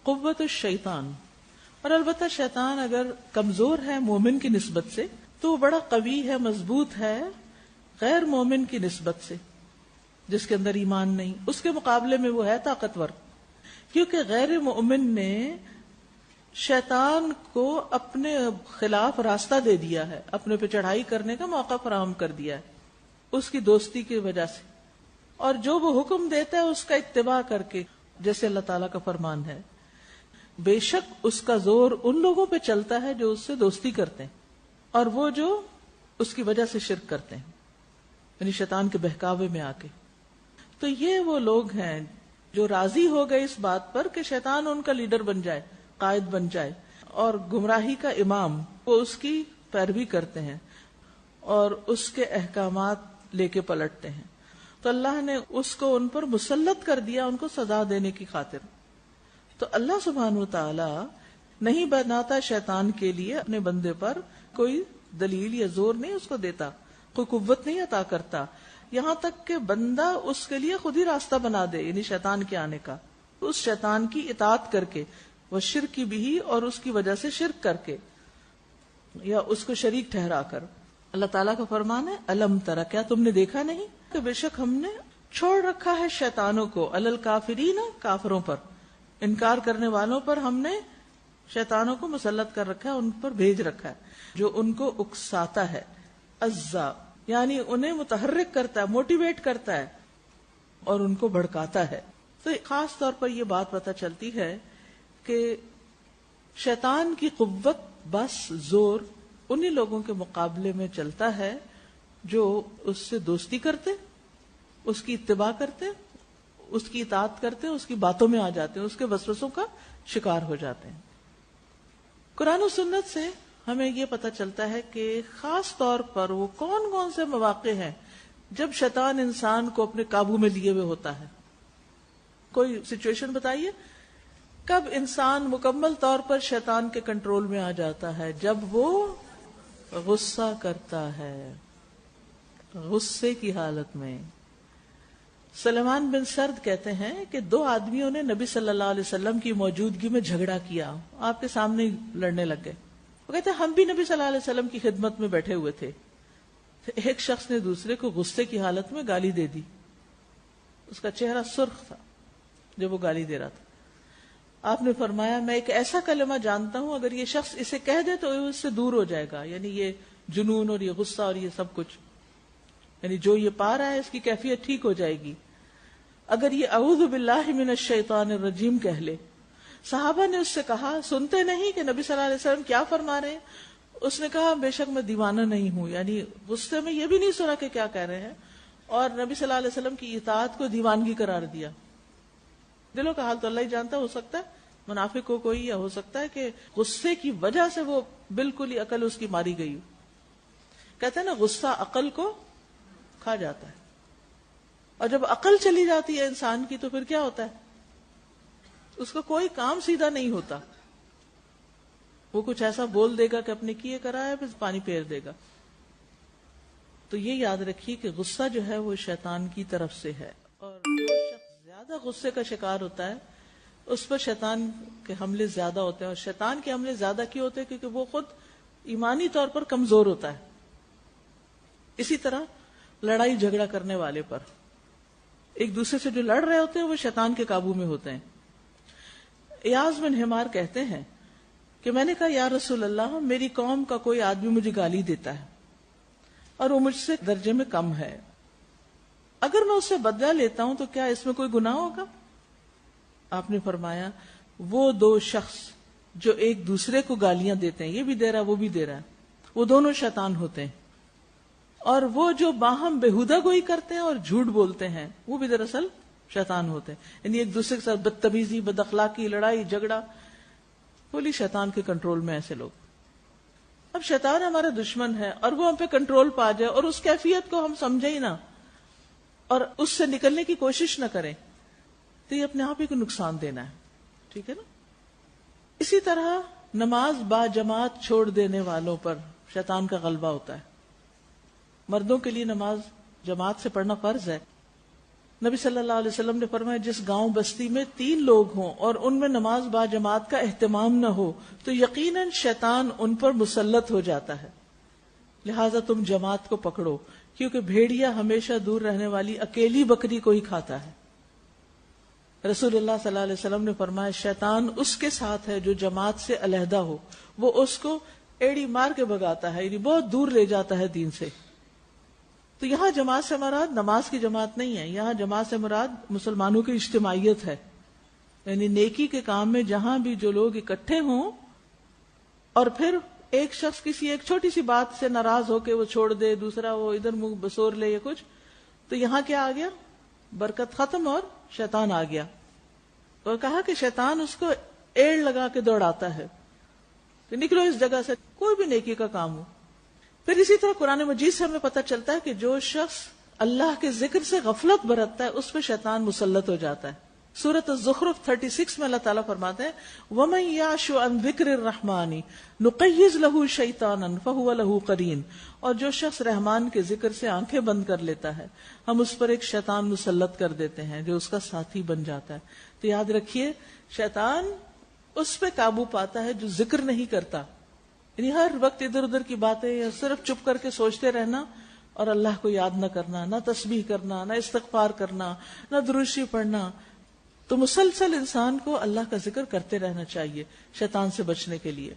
قوت الشیطان. اور البتہ شیطان اگر کمزور ہے مومن کی نسبت سے تو وہ بڑا قوی ہے، مضبوط ہے غیر مومن کی نسبت سے، جس کے اندر ایمان نہیں، اس کے مقابلے میں وہ ہے طاقتور. کیونکہ غیر مومن نے شیطان کو اپنے خلاف راستہ دے دیا ہے، اپنے پہ چڑھائی کرنے کا موقع فراہم کر دیا ہے اس کی دوستی کی وجہ سے، اور جو وہ حکم دیتا ہے اس کا اتباع کر کے، جیسے اللہ تعالیٰ کا فرمان ہے بے شک اس کا زور ان لوگوں پہ چلتا ہے جو اس سے دوستی کرتے ہیں اور وہ جو اس کی وجہ سے شرک کرتے ہیں، یعنی شیطان کے بہکاوے میں آ کے. تو یہ وہ لوگ ہیں جو راضی ہو گئے اس بات پر کہ شیطان ان کا لیڈر بن جائے، قائد بن جائے اور گمراہی کا امام، وہ اس کی پیروی کرتے ہیں اور اس کے احکامات لے کے پلٹتے ہیں. تو اللہ نے اس کو ان پر مسلط کر دیا ان کو سزا دینے کی خاطر. تو اللہ سبحانہ وتعالی نہیں بناتا شیطان کے لیے اپنے بندے پر کوئی دلیل یا زور نہیں اس کو دیتا، کوئی قوت نہیں عطا کرتا، یہاں تک کہ بندہ اس کے لیے خود ہی راستہ بنا دے، یعنی شیطان کے آنے کا، اس شیطان کی اطاعت کر کے، وہ شرک کی بھی اور اس کی وجہ سے شرک کر کے یا اس کو شریک ٹھہرا کر. اللہ تعالیٰ کا فرمان ہے الم ترى، کیا تم نے دیکھا نہیں کہ بے شک ہم نے چھوڑ رکھا ہے شیطانوں کو، علی الکافرین، کافروں پر، انکار کرنے والوں پر ہم نے شیطانوں کو مسلط کر رکھا ہے، ان پر بھیج رکھا ہے جو ان کو اکساتا ہے. عزا یعنی انہیں متحرک کرتا ہے، موٹیویٹ کرتا ہے اور ان کو بھڑکاتا ہے. تو خاص طور پر یہ بات پتہ چلتی ہے کہ شیطان کی قوت، بس زور انہی لوگوں کے مقابلے میں چلتا ہے جو اس سے دوستی کرتے، اس کی اتباع کرتے، اس کی اطاعت کرتے، اس کی باتوں میں آ جاتے ہیں، اس کے وسوسوں کا شکار ہو جاتے ہیں. قرآن و سنت سے ہمیں یہ پتہ چلتا ہے کہ خاص طور پر وہ کون کون سے مواقع ہیں جب شیطان انسان کو اپنے قابو میں لیے ہوئے ہوتا ہے. کوئی سچویشن بتائیے کب انسان مکمل طور پر شیطان کے کنٹرول میں آ جاتا ہے؟ جب وہ غصہ کرتا ہے، غصے کی حالت میں. سلیمان بن سرد کہتے ہیں کہ 2 آدمیوں نے نبی صلی اللہ علیہ وسلم کی موجودگی میں جھگڑا کیا، آپ کے سامنے ہی لڑنے لگ گئے. وہ کہتے ہیں ہم بھی نبی صلی اللہ علیہ وسلم کی خدمت میں بیٹھے ہوئے تھے. ایک شخص نے دوسرے کو غصے کی حالت میں گالی دے دی، اس کا چہرہ سرخ تھا جب وہ گالی دے رہا تھا. آپ نے فرمایا میں ایک ایسا کلمہ جانتا ہوں اگر یہ شخص اسے کہہ دے تو اس سے دور ہو جائے گا، یعنی یہ جنون اور یہ غصہ اور یہ سب کچھ، یعنی جو یہ پا رہا ہے اس کی کیفیت ٹھیک ہو جائے گی. اگر یہ اعوذ باللہ من الشیطان الرجیم کہہ لے. صحابہ نے اس سے کہا سنتے نہیں کہ نبی صلی اللہ علیہ وسلم کیا فرما رہے ہیں؟ اس نے کہا بے شک میں دیوانہ نہیں ہوں، یعنی غصے میں یہ بھی نہیں سنا کہ کیا کہہ رہے ہیں، اور نبی صلی اللہ علیہ وسلم کی اطاعت کو دیوانگی قرار دیا. دلوں کا حال تو اللہ ہی جانتا، ہو سکتا ہے منافق ہو کوئی، یا ہو سکتا ہے کہ غصے کی وجہ سے وہ بالکل ہی عقل اس کی ماری گئی. کہتے ہیں نا غصہ عقل کو کھا جاتا ہے، اور جب عقل چلی جاتی ہے انسان کی تو پھر کیا ہوتا ہے؟ اس کا کوئی کام سیدھا نہیں ہوتا. وہ کچھ ایسا بول دے گا کہ اپنے کیے کرا ہے، پھر پانی پھیر دے گا. تو یہ یاد رکھیے کہ غصہ جو ہے وہ شیطان کی طرف سے ہے، اور جو شخص زیادہ غصے کا شکار ہوتا ہے اس پر شیطان کے حملے زیادہ ہوتے ہیں. اور شیطان کے حملے زیادہ کیوں ہوتے ہیں؟ کیونکہ وہ خود ایمانی طور پر کمزور ہوتا ہے. اسی طرح لڑائی جھگڑا کرنے والے پر، ایک دوسرے سے جو لڑ رہے ہوتے ہیں وہ شیطان کے قابو میں ہوتے ہیں. ایاز بن حمار کہتے ہیں کہ میں نے کہا یا رسول اللہ، میری قوم کا کوئی آدمی مجھے گالی دیتا ہے اور وہ مجھ سے درجے میں کم ہے، اگر میں اس سے بدلہ لیتا ہوں تو کیا اس میں کوئی گناہ ہوگا؟ آپ نے فرمایا وہ 2 شخص جو ایک دوسرے کو گالیاں دیتے ہیں، یہ بھی دے رہا وہ بھی دے رہا ہے، وہ دونوں شیطان ہوتے ہیں. اور وہ جو باہم بےہودہ گوئی کرتے ہیں اور جھوٹ بولتے ہیں وہ بھی دراصل شیطان ہوتے ہیں. یعنی ایک دوسرے کے ساتھ بدتمیزی، بد اخلاقی، لڑائی جھگڑا، بولی شیطان کے کنٹرول میں ایسے لوگ. اب شیطان ہمارا دشمن ہے اور وہ ہم پہ کنٹرول پا جائے اور اس کیفیت کو ہم سمجھے ہی نہ اور اس سے نکلنے کی کوشش نہ کریں تو یہ اپنے آپ ہی کو نقصان دینا ہے. ٹھیک ہے نا؟ اسی طرح نماز با جماعت چھوڑ دینے والوں پر شیطان کا غلبہ ہوتا ہے. مردوں کے لیے نماز جماعت سے پڑھنا فرض ہے، نبی صلی اللہ علیہ وسلم نے فرمایا جس گاؤں بستی میں 3 لوگ ہوں اور ان میں نماز با جماعت کا اہتمام نہ ہو تو یقیناً شیطان ان پر مسلط ہو جاتا ہے، لہذا تم جماعت کو پکڑو، کیونکہ بھیڑیا ہمیشہ دور رہنے والی اکیلی بکری کو ہی کھاتا ہے۔ رسول اللہ صلی اللہ علیہ وسلم نے فرمایا شیطان اس کے ساتھ ہے جو جماعت سے علیحدہ ہو، وہ اس کو ایڑی مار کے بھگاتا ہے، یعنی بہت دور لے جاتا ہے دین سے۔ تو یہاں جماعت سے مراد نماز کی جماعت نہیں ہے، یہاں جماعت سے مراد مسلمانوں کی اجتماعیت ہے، یعنی نیکی کے کام میں جہاں بھی جو لوگ اکٹھے ہوں اور پھر ایک شخص کسی ایک چھوٹی سی بات سے ناراض ہو کے وہ چھوڑ دے، دوسرا وہ ادھر منہ بسور لے یا کچھ، تو یہاں کیا آ گیا؟ برکت ختم اور شیطان آ گیا۔ اور کہا کہ شیطان اس کو ایڑ لگا کے دوڑاتا ہے کہ نکلو اس جگہ سے، کوئی بھی نیکی کا کام ہو۔ پھر اسی طرح قرآن مجید سے ہمیں پتہ چلتا ہے کہ جو شخص اللہ کے ذکر سے غفلت برتتا ہے اس پہ شیطان مسلط ہو جاتا ہے۔ سورۃ الزخرف 36 میں اللہ تعالیٰ فرماتے ہیں وَمَن يَعْشُ عَن ذِكْرِ الرَّحْمَنِ نُقَيِّضْ لَهُ شَيْطَانًا فَهُوَ لَهُ قَرِينٌ، اور جو شخص رحمان کے ذکر سے آنکھیں بند کر لیتا ہے ہم اس پر ایک شیطان مسلط کر دیتے ہیں جو اس کا ساتھی بن جاتا ہے۔ تو یاد رکھیے شیطان اس پہ قابو پاتا ہے جو ذکر نہیں کرتا، یعنی ہر وقت ادھر ادھر کی باتیں یا صرف چپ کر کے سوچتے رہنا اور اللہ کو یاد نہ کرنا، نہ تسبیح کرنا، نہ استغفار کرنا، نہ درود شریف پڑھنا۔ تو مسلسل انسان کو اللہ کا ذکر کرتے رہنا چاہیے شیطان سے بچنے کے لیے۔